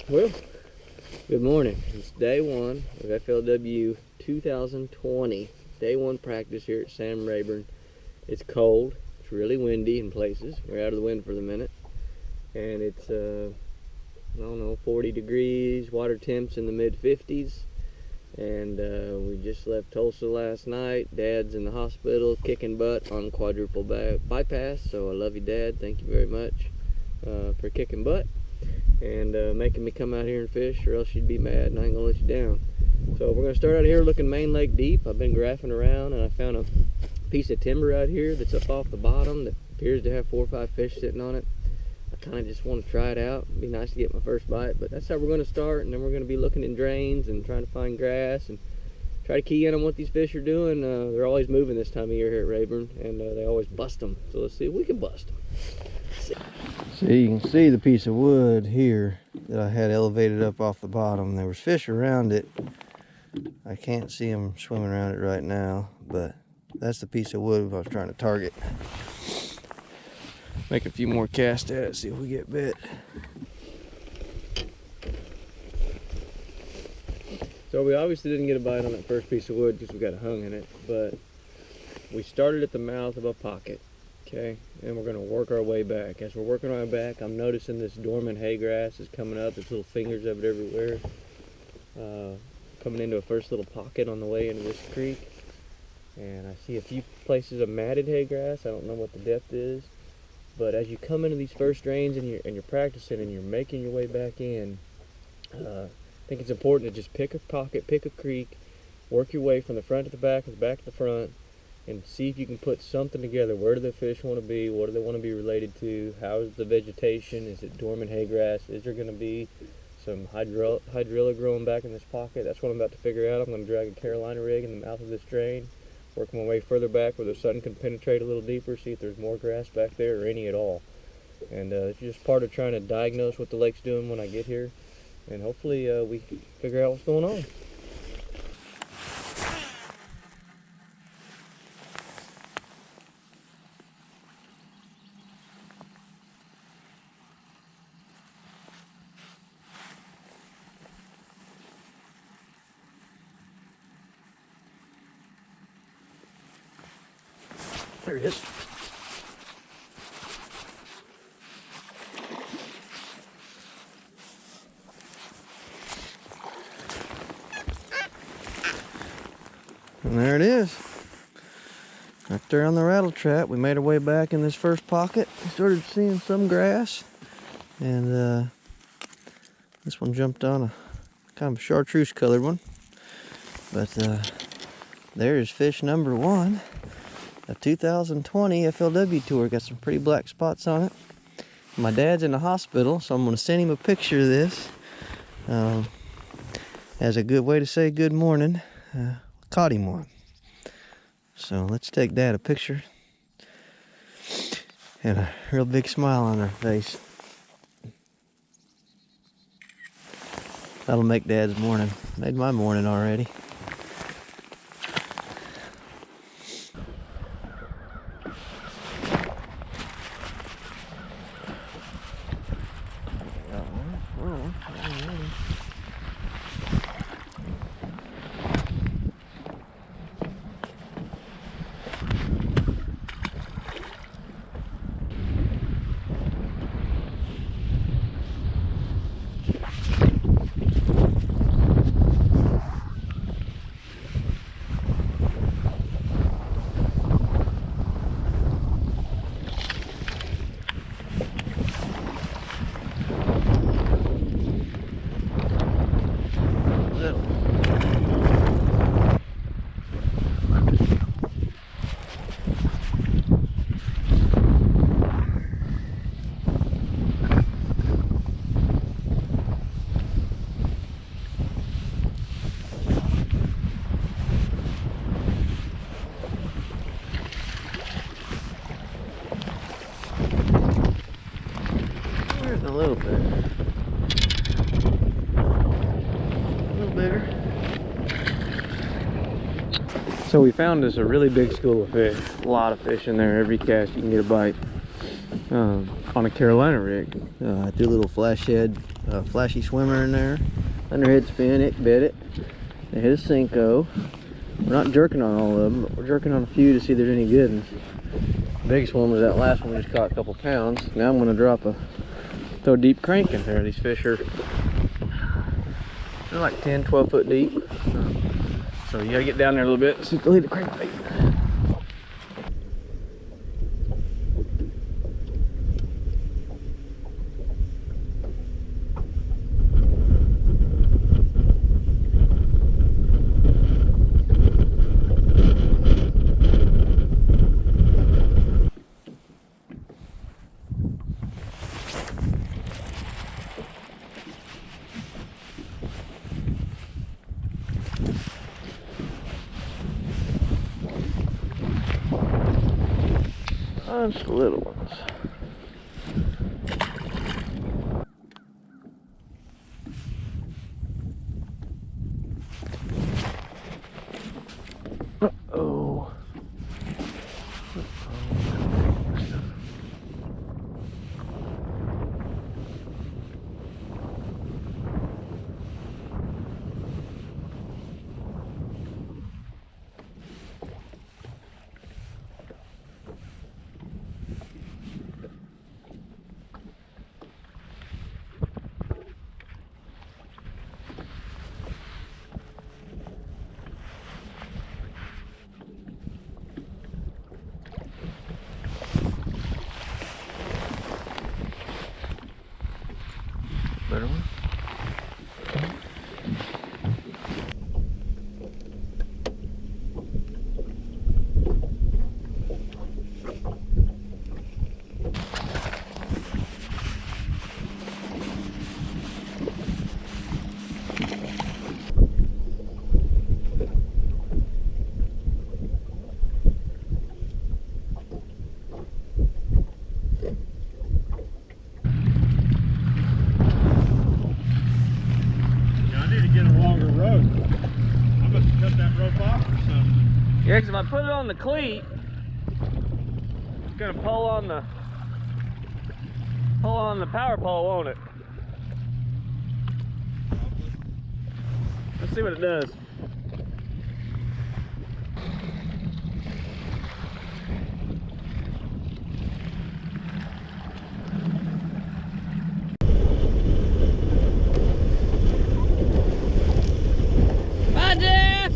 Well, good morning. It's day one of FLW 2020. Day one practice here at Sam Rayburn. It's cold. It's really windy in places. We're out of the wind for the minute. And it's, I don't know, 40 degrees, water temps in the mid-50s. And we just left Tulsa last night. Dad's in the hospital kicking butt on quadruple bypass. So I love you, Dad. Thank you very much for kicking butt and making me come out here and fish, or else you'd be mad and I ain't gonna let you down. So we're gonna start out here looking main lake deep. I've been graphing around and I found a piece of timber out here that's up off the bottom that appears to have 4 or 5 fish sitting on it. I kind of just want to try it out. It'd be nice to get my first bite, but that's how we're gonna start, and then we're gonna be looking in drains and trying to find grass and try to key in on what these fish are doing. They're always moving this time of year here at Rayburn, and they always bust them. So let's see if we can bust them. So you can see the piece of wood here that I had elevated up off the bottom. There was fish around it. I can't see them swimming around it right now, but that's the piece of wood I was trying to target. Make a few more casts at it, see if we get bit. So we obviously didn't get a bite on that first piece of wood because we got a hung in it, but we started at the mouth of a pocket. Okay, and we're going to work our way back. As we're working our way back, I'm noticing this dormant hay grass is coming up. There's little fingers of it everywhere. Coming into a first little pocket on the way into this creek. And I see a few places of matted hay grass. I don't know what the depth is. But as you come into these first drains and you're practicing and you're making your way back in, I think it's important to just pick a pocket, pick a creek, work your way from the front to the back and the back to the front, and see if you can put something together. Where do the fish want to be? What do they want to be related to? How is the vegetation? Is it dormant hay grass? Is there going to be some hydrilla growing back in this pocket? That's what I'm about to figure out. I'm going to drag a Carolina rig in the mouth of this drain, work my way further back where the sun can penetrate a little deeper, see if there's more grass back there or any at all. And it's just part of trying to diagnose what the lake's doing when I get here, and hopefully we figure out what's going on. There he is. And there it is. Right there on the rattle trap. We made our way back in this first pocket. We started seeing some grass. And this one jumped on a kind of chartreuse colored one. But there's fish number 1. A 2020 FLW Tour. Got some pretty black spots on it. My dad's in the hospital, so I'm going to send him a picture of this as a good way to say good morning. Caught him one. So let's take Dad a picture. And a real big smile on her face. That'll make Dad's morning. Made my morning already. There's a little bit. A little bigger. So we found us a really big school of fish. A lot of fish in there. Every cast you can get a bite on a Carolina rig. I threw a little flash head a flashy swimmer in there. Underhead spin, it bit it. They hit a Cinco. We're not jerking on all of them, but we're jerking on a few to see if there's any good ones. The biggest one was that last one we just caught a couple pounds. Now I'm gonna throw a deep crank in there. These fish are, they're like 10, 12 foot deep. So you gotta get down there a little bit and see if they'll hit the crankbait. Just little ones. Uh-oh. Better one. Yeah, because if I put it on the cleat, it's gonna pull on the power pole, won't it? Let's see what it does. Bye, Jeff!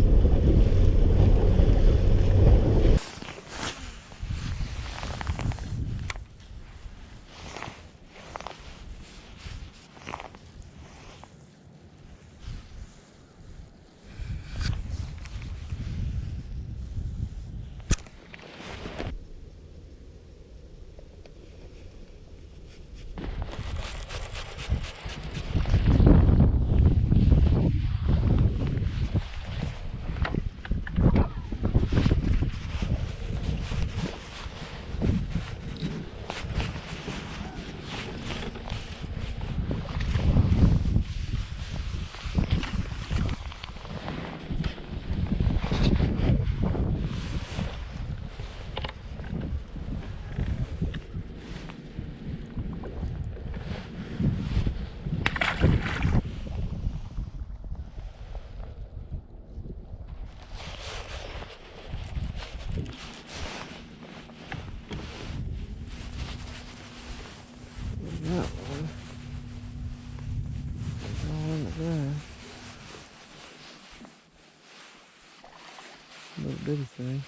Little bitty thing.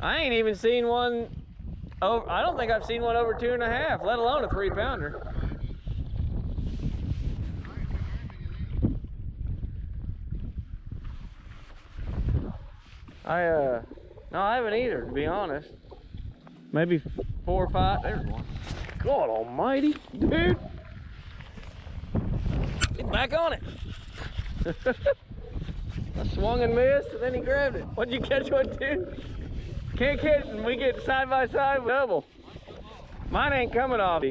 I ain't even seen one over, I don't think I've seen one over 2.5, let alone a 3-pounder. No, I haven't either, to be honest. Maybe 4 or 5. There's one. God almighty, dude. Get back on it. I swung and missed, and then he grabbed it. What'd you catch one too? Can't catch, and we get side by side with double. Mine ain't coming off.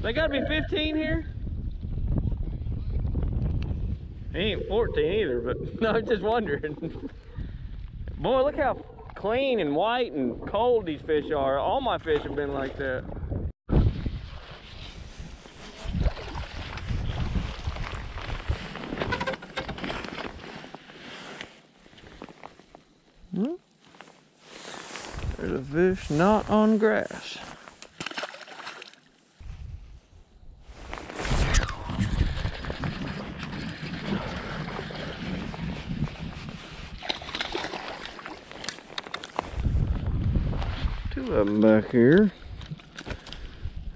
They gotta be 15 here? He ain't 14 either, but no, I'm just wondering. Boy, look how clean and white and cold these fish are. All my fish have been like that. There's a fish not on grass. Two of them back here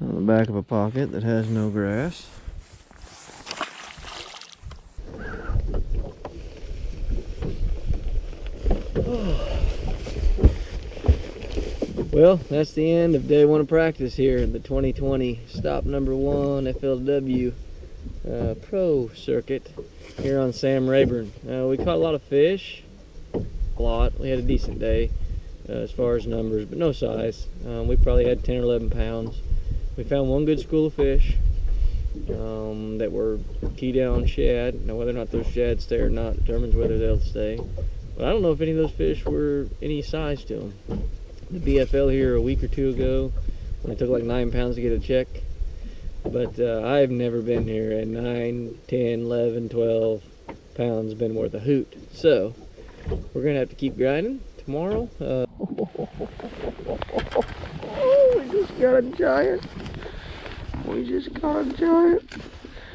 on the back of a pocket that has no grass. Well, that's the end of day one of practice here at the 2020 stop number 1 FLW Pro circuit here on Sam Rayburn. We caught a lot of fish, we had a decent day as far as numbers, but no size. We probably had 10 or 11 pounds. We found one good school of fish that were key down shad. Now whether or not those shad stay or not determines whether they'll stay. But I don't know if any of those fish were any size to them. The BFL here a week or two ago, when it took like 9 pounds to get a check. But I've never been here, and 9, 10, 11, 12 pounds been worth a hoot. So we're gonna have to keep grinding tomorrow. Oh, we just got a giant.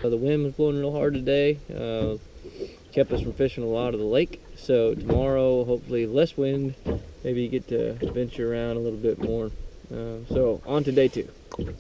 The wind was blowing real hard today. Kept us from fishing a lot of the lake. So tomorrow, hopefully less wind. Maybe you get to venture around a little bit more. So on to day 2.